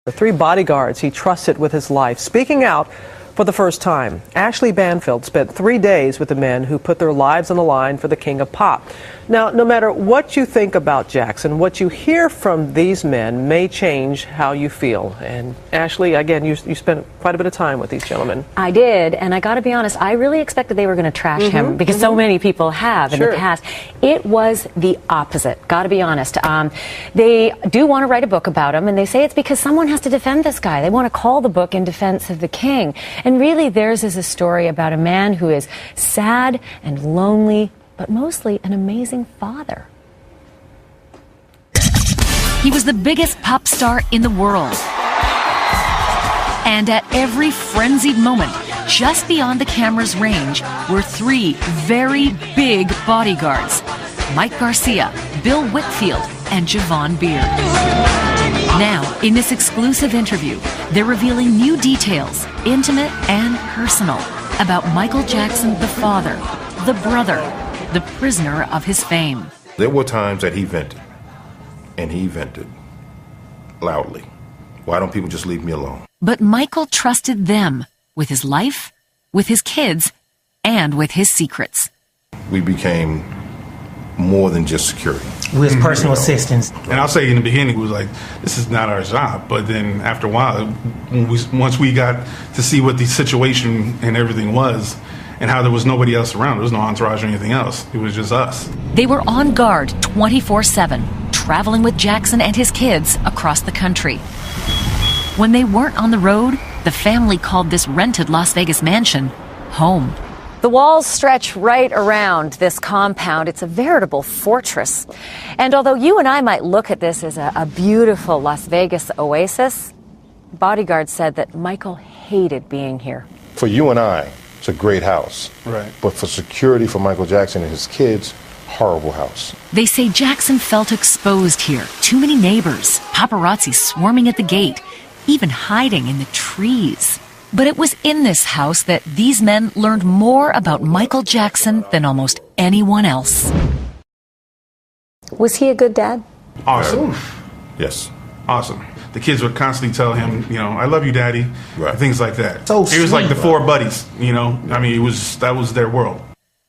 The 3 bodyguards he trusted with his life speaking out for the first time. Ashley Banfield spent 3 days with the men who put their lives on the line for the King of Pop. Now, no matter what you think about Jackson, what you hear from these men may change how you feel. And Ashley, again, you spent quite a bit of time with these gentlemen. I did, and I got to be honest, I really expected they were going to trash him because so many people have in the past. It was the opposite, got to be honest. They do want to write a book about him, and they say it's because someone has to defend this guy. They want to call the book In Defense of the King. And really, theirs is a story about a man who is sad and lonely, but mostly an amazing father. He was the biggest pop star in the world. And at every frenzied moment, just beyond the camera's range, were 3 very big bodyguards: Mike Garcia, Bill Whitfield, and Javon Beard. Now, in this exclusive interview, they're revealing new details, intimate and personal, about Michael Jackson, the father, the brother, the prisoner of his fame. There were times that he vented, and he vented loudly. Why don't people just leave me alone? But Michael trusted them with his life, with his kids, and with his secrets. We became more than just security. With personal assistance. And I'll say in the beginning, it was like, this is not our job. But then after a while, once we got to see what the situation and everything was, and how there was nobody else around, there was no entourage or anything else. It was just us. They were on guard 24/7, traveling with Jackson and his kids across the country. When they weren't on the road, the family called this rented Las Vegas mansion home. The walls stretch right around this compound. It's a veritable fortress. And although you and I might look at this as a beautiful Las Vegas oasis, bodyguards said that Michael hated being here. For you and I, it's a great house. Right. But for security for Michael Jackson and his kids, horrible house. They say Jackson felt exposed here. Too many neighbors, paparazzi swarming at the gate, even hiding in the trees. But it was in this house that these men learned more about Michael Jackson than almost anyone else. Was he a good dad? Awesome. Yes. Awesome. The kids would constantly tell him, I love you, Daddy, Right. things like that. So it was like the sweet. 4 buddies, I mean, that was their world.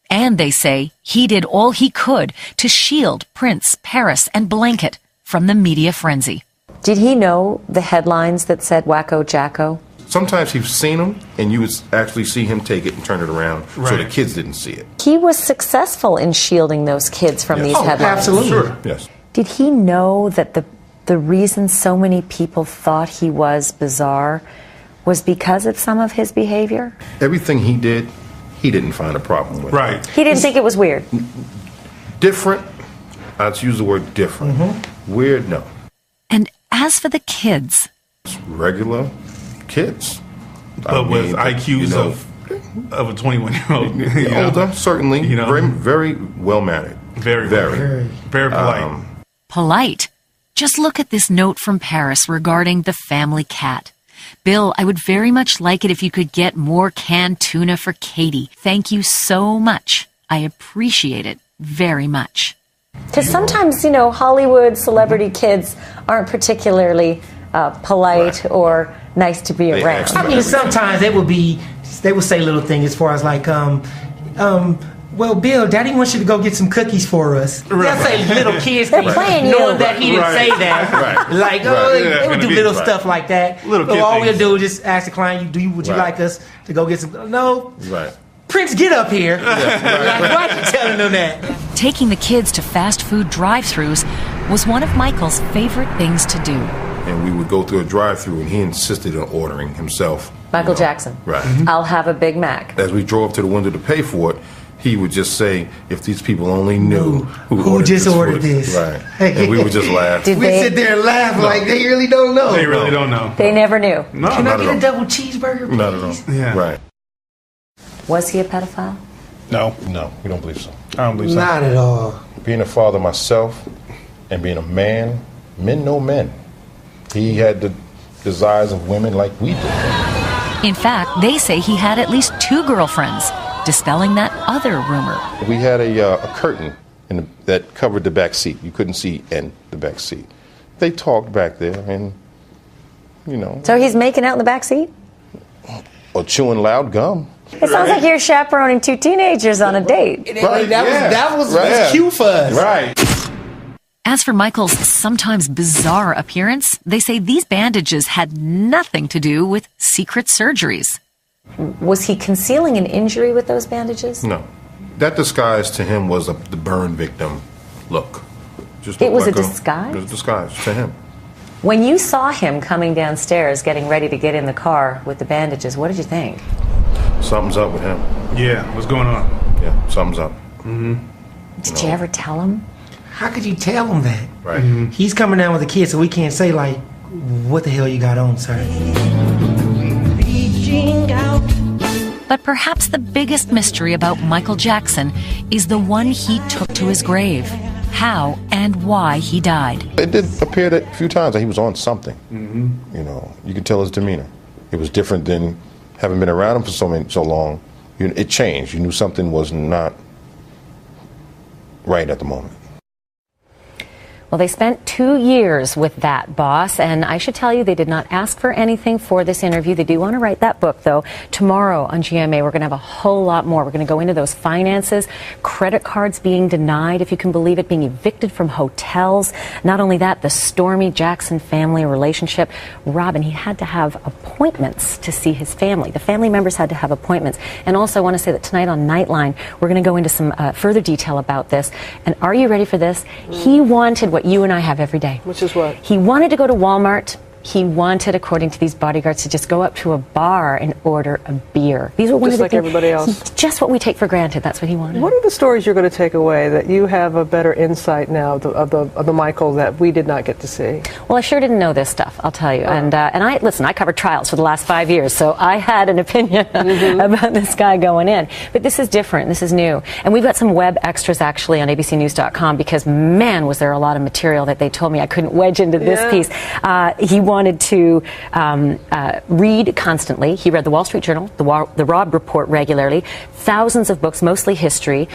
And they say he did all he could to shield Prince, Paris, and Blanket from the media frenzy. Did he know the headlines that said Wacko Jacko? Sometimes you've seen him, and you would actually see him take it and turn it around so Right. the kids didn't see it. He was successful in shielding those kids from these headlines. Absolutely. Sure. Yes. Did he know that the reason so many people thought he was bizarre was because of some of his behavior? Everything he did, he didn't find a problem with. Right. He didn't think it was weird. Different, I'd use the word different. Weird, no. And as for the kids, Regular kids. But with IQs of a 21-year-old. Older, certainly. Very, very well-mannered. Very polite. polite. Just look at this note from Paris regarding the family cat. Bill, I would very much like it if you could get more canned tuna for Katie. Thank you so much. I appreciate it very much. Because sometimes, Hollywood celebrity kids aren't particularly polite or nice to be around. actually- I mean, sometimes they would say little things as far as like, well, Bill, Daddy wants you to go get some cookies for us. They'll say little kids They're things, playing you. knowing that he didn't say that. Right. Like, Right. they would do little stuff like that. Little So kid all we'll things. do is just ask the client, would you Right. like us to go get some? No. Right. Prince, get up here. Like, why are you telling them that? Taking the kids to fast food drive-thrus was one of Michael's favorite things to do. And we would go through a drive-thru, and he insisted on ordering himself. Michael Jackson. Right. I'll have a Big Mac. As we drove to the window to pay for it, he would just say, if these people only knew Who just ordered food." this. Right. And we would just laugh. Did We they? sit there and laugh like they really don't know. They really don't know. They never knew. No, Can I Not get at a all. double cheeseburger, please? Not at all. Yeah. Right. Was he a pedophile? No, No, we don't believe so. I don't believe so. Not at all. Being a father myself and being a man, men know men. He had the desires of women like we do. In fact, they say he had at least 2 girlfriends, dispelling that other rumor. We had a curtain that covered the back seat. You couldn't see in the back seat. They talked back there, and you know. So he's making out in the back seat? Or chewing loud gum. It sounds like you're chaperoning two teenagers on a date. Right. That was cute for us. Right. As for Michael's sometimes bizarre appearance, they say these bandages had nothing to do with secret surgeries. Was he concealing an injury with those bandages? No. That disguise to him was the burn victim look. Just It was like a disguise? It was a disguise to him. When you saw him coming downstairs, getting ready to get in the car with the bandages, what did you think? Something's up with him. Yeah, what's going on? Yeah, something's up. Did you ever tell him? How could you tell him that? Right. He's coming down with a kid, so we can't say, like, what the hell you got on, sir? But perhaps the biggest mystery about Michael Jackson is the one he took to his grave. How and why he died. It did appear that a few times that he was on something. You know, you could tell his demeanor. It was different than having been around him for so long. It changed. You knew something was not right at the moment. Well, they spent 2 years with that boss, and I should tell you, they did not ask for anything for this interview. They do want to write that book, though. Tomorrow on GMA, we're going to have a whole lot more. We're going to go into those finances, credit cards being denied, if you can believe it, being evicted from hotels. Not only that, the stormy Jackson family relationship. Robin, he had to have appointments to see his family. The family members had to have appointments. And also, I want to say that tonight on Nightline, we're going to go into some further detail about this. And are you ready for this? He wanted what you and I have every day. Which is what? He wanted to go to Walmart. He wanted, according to these bodyguards, to just go up to a bar and order a beer. These were one Just of the like things, everybody else. just what we take for granted. That's what he wanted. What are the stories you're going to take away that you have a better insight now of the Michael that we did not get to see? Well, I sure didn't know this stuff, I'll tell you. And I listen, I covered trials for the last 5 years, so I had an opinion about this guy going in. But this is different. This is new. And we've got some web extras actually on abcnews.com because, man, was there a lot of material that they told me I couldn't wedge into this piece. He wanted to read constantly. He read the Wall Street Journal, the Robb Report regularly, thousands of books, mostly history,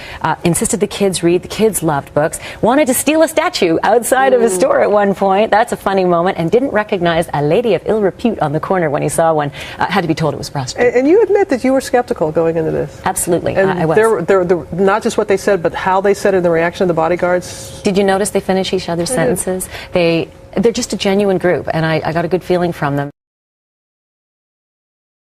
insisted the kids read. The kids loved books. Wanted to steal a statue outside of a store at one point. That's a funny moment. And didn't recognize a lady of ill repute on the corner when he saw one. Had to be told it was prostitute. And you admit that you were skeptical going into this. Absolutely, And I was. Not just what they said, but how they said it, the reaction of the bodyguards. Did you notice they finish each other's sentences? They're just a genuine group, and I got a good feeling from them.